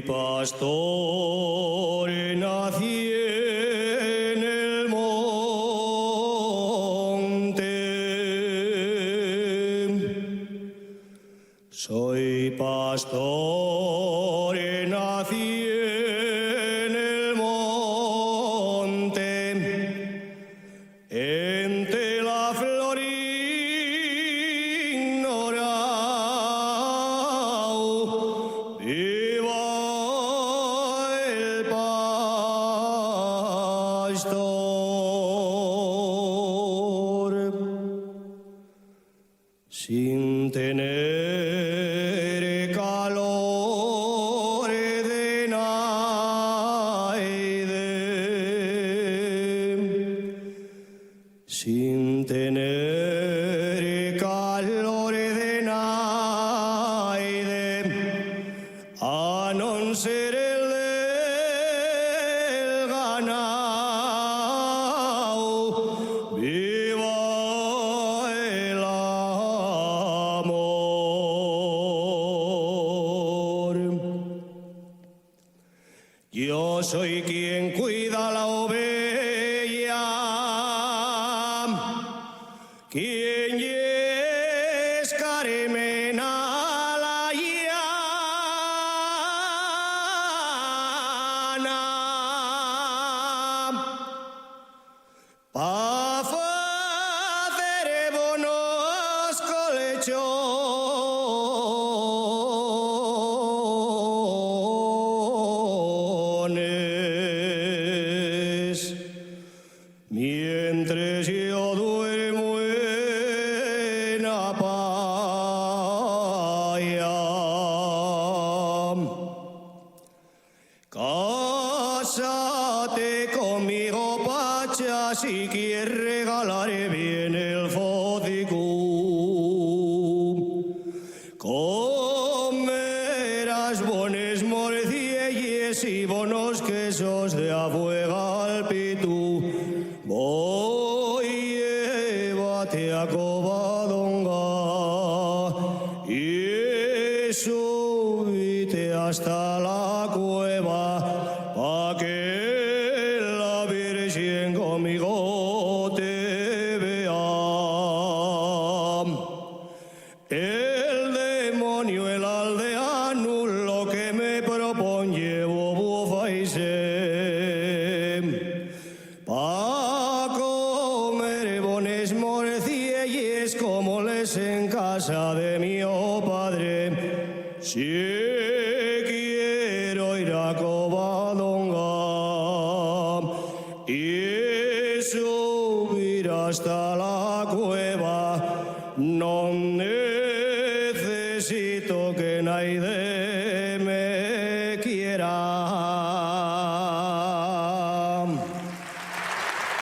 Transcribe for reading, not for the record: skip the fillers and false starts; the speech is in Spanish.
pastor, nací en el monte. Soy pastor, nací en el monte, entre la flor ignorao, viva el pastor, sin tener calor de naide, sin tener calor de naide, a non ser el del ganao, viva el amor. Yo soy quien cuida la oveja, quien es Carmena la llana, pa' facer bonos colechones, mientras yo duermo en la paya. Cásate conmigo, Pacha, si quieres regalaré bien el foticú. Comerás bones morcielles y bonos quesos de afuega al pitú. Voy, llévate a Covadonga y súbite hasta la cueva, pa' que la Virgen conmigo te vea. El demonio, el aldeano, lo que me propone llevo bufa y sé, pa' comer bones morcielles como les en casa de mi padre. Si quiero ir a Covadonga y subir hasta la cueva, no necesito que nadie